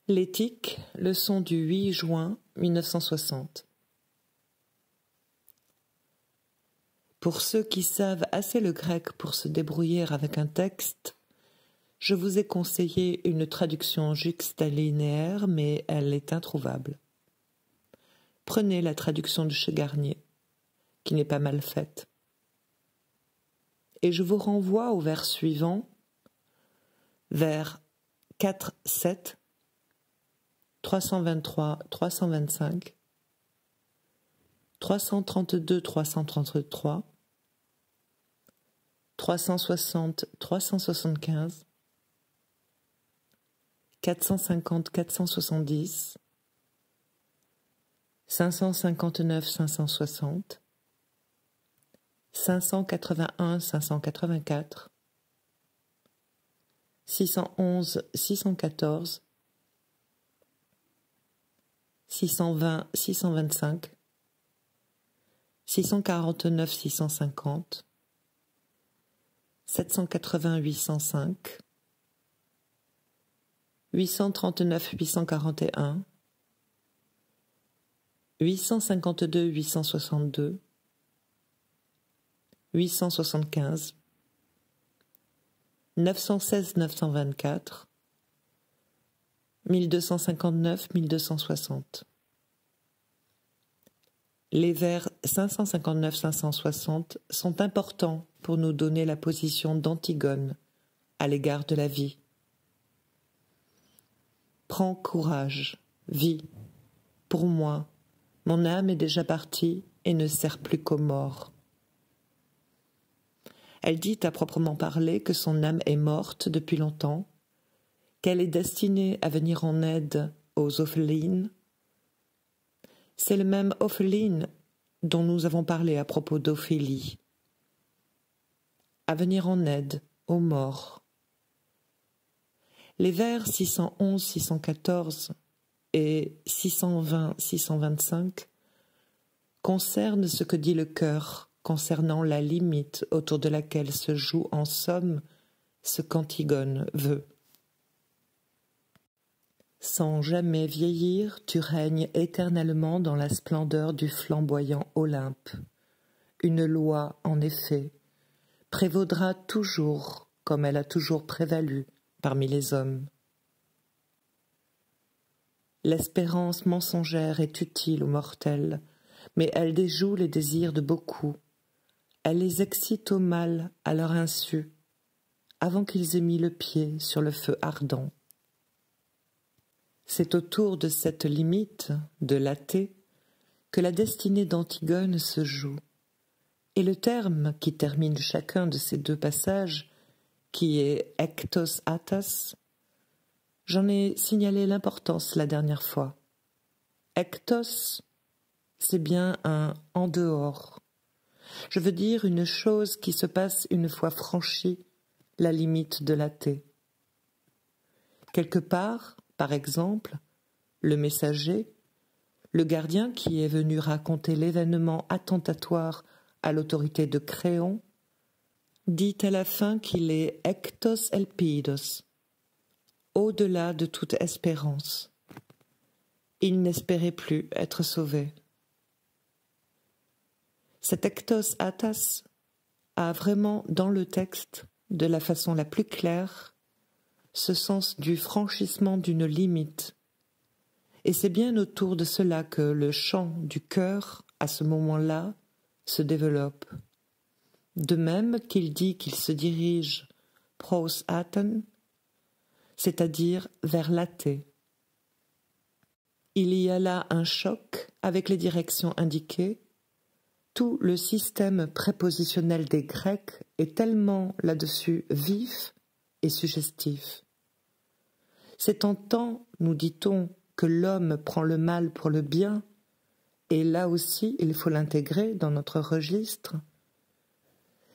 L'éthique, leçon du 8 juin 1960. Pour ceux qui savent assez le grec pour se débrouiller avec un texte, je vous ai conseillé une traduction juxtalinéaire, mais elle est introuvable. Prenez la traduction de chez Garnier, qui n'est pas mal faite. Et je vous renvoie au vers suivant, vers 4-7, 323, 325, 332, 333, 360, 375, 450, 470, 559, 560, 581, 584, 611, 614, 620, 625, 649, 650, 780, 805, 839, 841, 852, 862, 875, 916, 924, 1259, 1260. Les vers 559-560 sont importants pour nous donner la position d'Antigone à l'égard de la vie. Prends courage, vis. Pour moi, mon âme est déjà partie et ne sert plus qu'aux morts. Elle dit à proprement parler que son âme est morte depuis longtemps, qu'elle est destinée à venir en aide aux orphelines. C'est le même orpheline dont nous avons parlé à propos d'Ophélie. À venir en aide aux morts. Les vers 611-614 et 620-625 concernent ce que dit le cœur concernant la limite autour de laquelle se joue en somme ce qu'Antigone veut. Sans jamais vieillir, tu règnes éternellement dans la splendeur du flamboyant Olympe. Une loi, en effet, prévaudra toujours, comme elle a toujours prévalu, parmi les hommes. L'espérance mensongère est utile aux mortels, mais elle déjoue les désirs de beaucoup. Elle les excite au mal à leur insu, avant qu'ils aient mis le pied sur le feu ardent. C'est autour de cette limite, de l'athée, que la destinée d'Antigone se joue, et le terme qui termine chacun de ces deux passages, qui est « ektos atas », j'en ai signalé l'importance la dernière fois. Ektos, c'est bien un « en dehors ». Je veux dire une chose qui se passe une fois franchie la limite de l'athée. Quelque part, par exemple, le messager, le gardien qui est venu raconter l'événement attentatoire à l'autorité de Créon, dit à la fin qu'il est ektos elpidos, au-delà de toute espérance. Il n'espérait plus être sauvé. Cet ektos atas a vraiment dans le texte, de la façon la plus claire, ce sens du franchissement d'une limite. Et c'est bien autour de cela que le chant du cœur, à ce moment-là, se développe. De même qu'il dit qu'il se dirige pros aten, c'est-à-dire vers l'athée. Il y a là un choc avec les directions indiquées. Tout le système prépositionnel des Grecs est tellement là-dessus vif et suggestif. C'est en temps, nous dit-on, que l'homme prend le mal pour le bien, et là aussi il faut l'intégrer dans notre registre.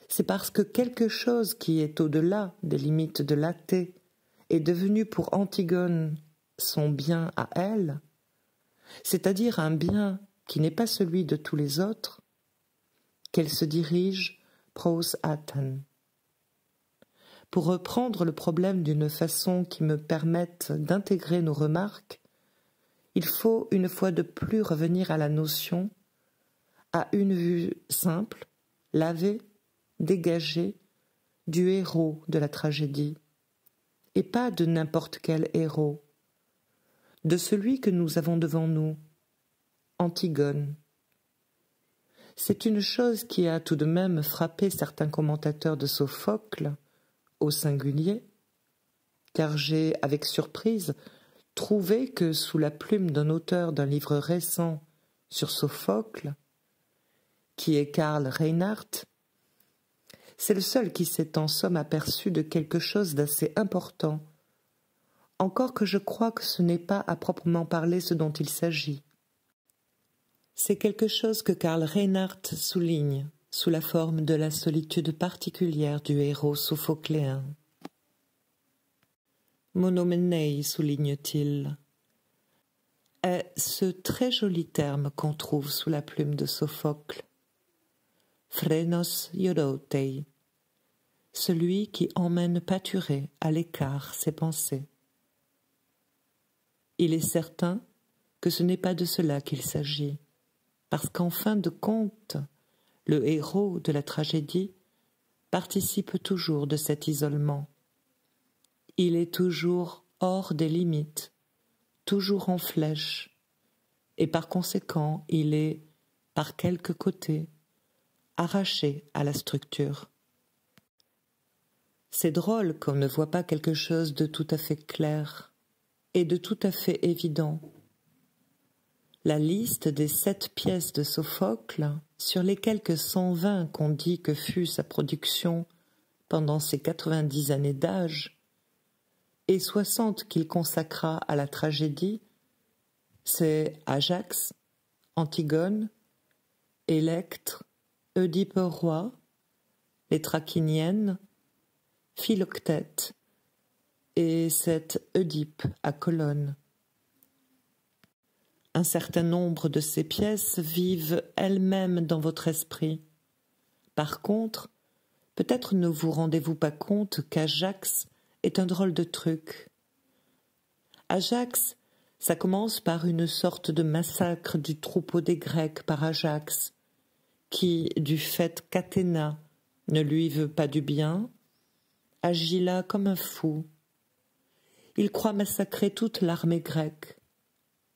C'est parce que quelque chose qui est au-delà des limites de l'athée est devenu pour Antigone son bien à elle, c'est-à-dire un bien qui n'est pas celui de tous les autres, qu'elle se dirige pros aten. Pour reprendre le problème d'une façon qui me permette d'intégrer nos remarques, il faut une fois de plus revenir à la notion, à une vue simple, lavée, dégagée, du héros de la tragédie, et pas de n'importe quel héros, de celui que nous avons devant nous, Antigone. C'est une chose qui a tout de même frappé certains commentateurs de Sophocle, au singulier, car j'ai, avec surprise, trouvé que sous la plume d'un auteur d'un livre récent sur Sophocle, qui est Karl Reinhardt, c'est le seul qui s'est en somme aperçu de quelque chose d'assez important, encore que je crois que ce n'est pas à proprement parler ce dont il s'agit. C'est quelque chose que Karl Reinhardt souligne sous la forme de la solitude particulière du héros sophocléen. Monomenei, souligne-t-il, est ce très joli terme qu'on trouve sous la plume de Sophocle. Phrénos iorotei, celui qui emmène pâturer à l'écart ses pensées. Il est certain que ce n'est pas de cela qu'il s'agit, parce qu'en fin de compte, le héros de la tragédie participe toujours de cet isolement. Il est toujours hors des limites, toujours en flèche, et par conséquent, il est, par quelque côté, arraché à la structure. C'est drôle qu'on ne voit pas quelque chose de tout à fait clair et de tout à fait évident. La liste des 7 pièces de Sophocle, sur les quelques 120 qu'on dit que fut sa production pendant ses 90 années d'âge, et 60 qu'il consacra à la tragédie, c'est Ajax, Antigone, Électre, Oedipe roi, les Trachiniennes, Philoctète et cette Oedipe à Colonne. Un certain nombre de ces pièces vivent elles-mêmes dans votre esprit. Par contre, peut-être ne vous rendez-vous pas compte qu'Ajax est un drôle de truc. Ajax, ça commence par une sorte de massacre du troupeau des Grecs par Ajax, qui, du fait qu'Athéna ne lui veut pas du bien, agit là comme un fou. Il croit massacrer toute l'armée grecque,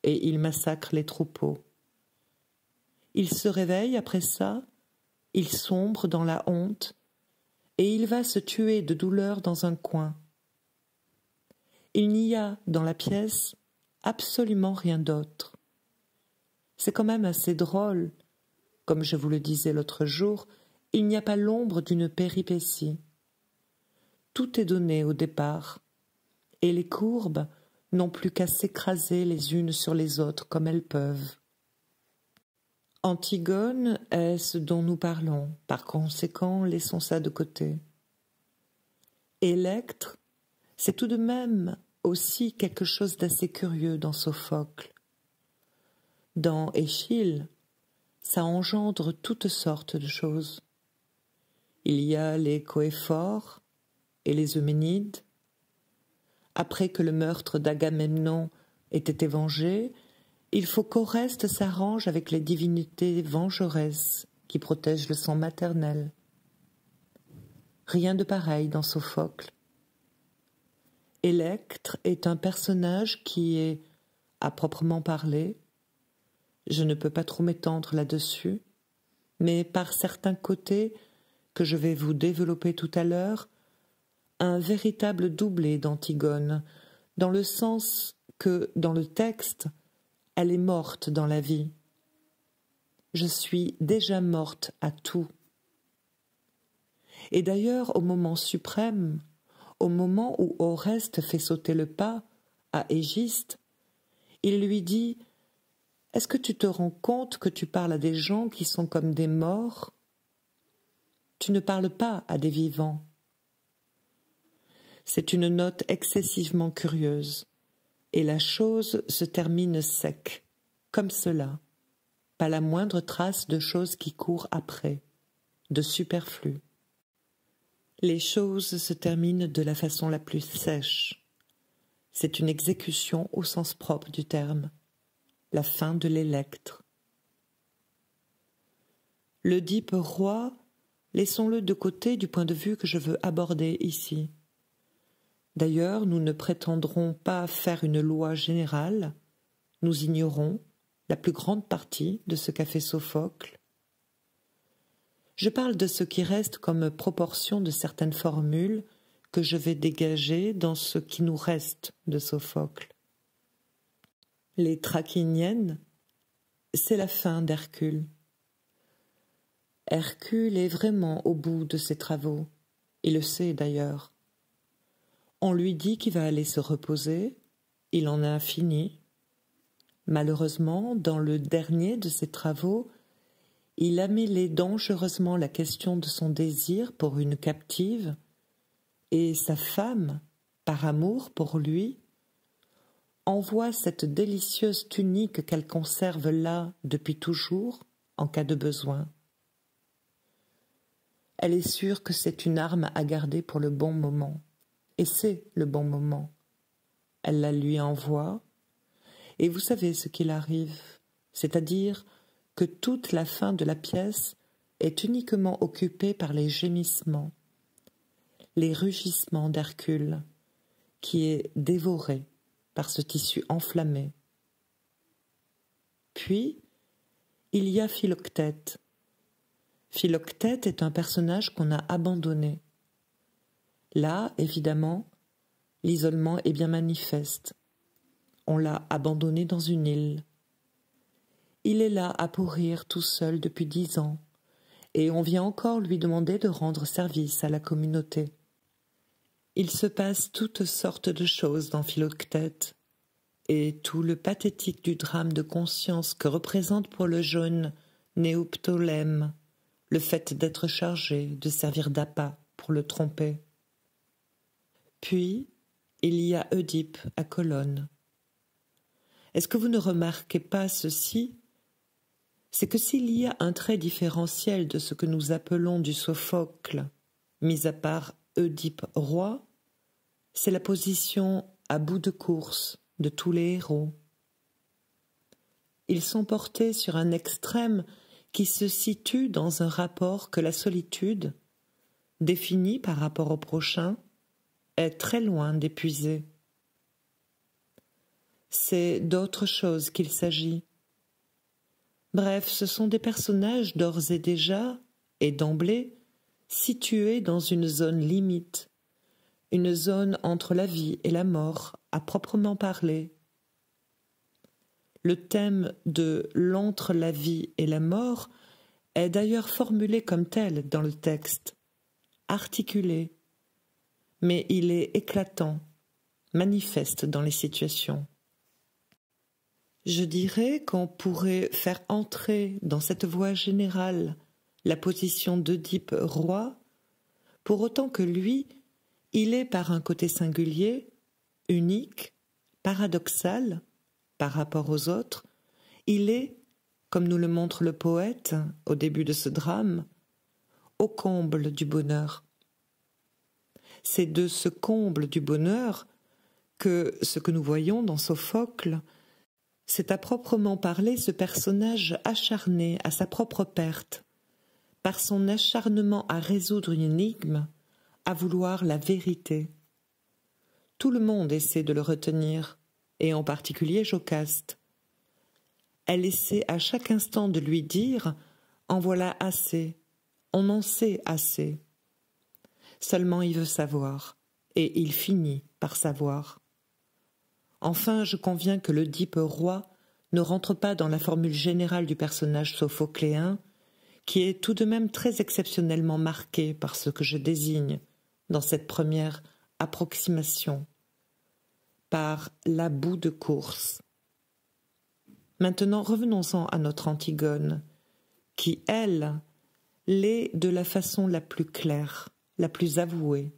et il massacre les troupeaux. Il se réveille après ça, il sombre dans la honte, et il va se tuer de douleur dans un coin. Il n'y a, dans la pièce, absolument rien d'autre. C'est quand même assez drôle. Comme je vous le disais l'autre jour, il n'y a pas l'ombre d'une péripétie. Tout est donné au départ, et les courbes n'ont plus qu'à s'écraser les unes sur les autres comme elles peuvent. Antigone est ce dont nous parlons, par conséquent, laissons ça de côté. Électre, c'est tout de même aussi quelque chose d'assez curieux dans Sophocle. Dans Échille, ça engendre toutes sortes de choses. Il y a les Coéphores et les Euménides. Après que le meurtre d'Agamemnon ait été vengé, il faut qu'Oreste s'arrange avec les divinités vengeresses qui protègent le sang maternel. Rien de pareil dans Sophocle. Électre est un personnage qui est, à proprement parler, je ne peux pas trop m'étendre là-dessus, mais par certains côtés que je vais vous développer tout à l'heure, un véritable doublé d'Antigone, dans le sens que, dans le texte, elle est morte dans la vie. Je suis déjà morte à tout. Et d'ailleurs, au moment suprême, au moment où Oreste fait sauter le pas à Égiste, il lui dit « Est-ce que tu te rends compte que tu parles à des gens qui sont comme des morts ? Tu ne parles pas à des vivants. » C'est une note excessivement curieuse, et la chose se termine sec, comme cela, pas la moindre trace de chose qui court après, de superflu. Les choses se terminent de la façon la plus sèche. C'est une exécution au sens propre du terme, la fin de l'électre. L'Oedipe roi, laissons-le de côté du point de vue que je veux aborder ici. D'ailleurs, nous ne prétendrons pas faire une loi générale, nous ignorons la plus grande partie de ce qu'a fait Sophocle. Je parle de ce qui reste comme proportion de certaines formules que je vais dégager dans ce qui nous reste de Sophocle. Les Trachiniennes, c'est la fin d'Hercule. Hercule est vraiment au bout de ses travaux, il le sait d'ailleurs. On lui dit qu'il va aller se reposer, il en a fini. Malheureusement, dans le dernier de ses travaux, il a mêlé dangereusement la question de son désir pour une captive, et sa femme, par amour pour lui, envoie cette délicieuse tunique qu'elle conserve là depuis toujours, en cas de besoin. Elle est sûre que c'est une arme à garder pour le bon moment, et c'est le bon moment. Elle la lui envoie, et vous savez ce qu'il arrive, c'est-à-dire que toute la fin de la pièce est uniquement occupée par les gémissements, les rugissements d'Hercule, qui est dévoré par ce tissu enflammé. Puis, il y a Philoctète. Philoctète est un personnage qu'on a abandonné. Là, évidemment, l'isolement est bien manifeste. On l'a abandonné dans une île. Il est là à pourrir tout seul depuis 10 ans, et on vient encore lui demander de rendre service à la communauté. Il se passe toutes sortes de choses dans Philoctète, et tout le pathétique du drame de conscience que représente pour le jeune Néoptolème le fait d'être chargé de servir d'appât pour le tromper. Puis, il y a Oedipe à Colonne. Est-ce que vous ne remarquez pas ceci? C'est que s'il y a un trait différentiel de ce que nous appelons du Sophocle, mis à part Oedipe roi, c'est la position à bout de course de tous les héros. Ils sont portés sur un extrême qui se situe dans un rapport que la solitude, définie par rapport au prochain, est très loin d'épuiser. C'est d'autre chose qu'il s'agit. Bref, ce sont des personnages d'ores et déjà, et d'emblée, situés dans une zone limite, une zone entre la vie et la mort, à proprement parler. Le thème de l'entre la vie et la mort est d'ailleurs formulé comme tel dans le texte, articulé, mais il est éclatant, manifeste dans les situations. Je dirais qu'on pourrait faire entrer dans cette voie générale la position d'Oedipe roi, pour autant que lui, il est par un côté singulier, unique, paradoxal, par rapport aux autres, il est, comme nous le montre le poète au début de ce drame, au comble du bonheur. C'est de ce comble du bonheur que ce que nous voyons dans Sophocle, c'est à proprement parler ce personnage acharné à sa propre perte, par son acharnement à résoudre une énigme, à vouloir la vérité. Tout le monde essaie de le retenir, et en particulier Jocaste. Elle essaie à chaque instant de lui dire « En voilà assez, on en sait assez ». Seulement il veut savoir, et il finit par savoir. Enfin, je conviens que l'Oedipe roi ne rentre pas dans la formule générale du personnage sophocléen, qui est tout de même très exceptionnellement marquée par ce que je désigne dans cette première approximation, par la bout de course. Maintenant, revenons-en à notre Antigone, qui, elle, l'est de la façon la plus claire, la plus avouée.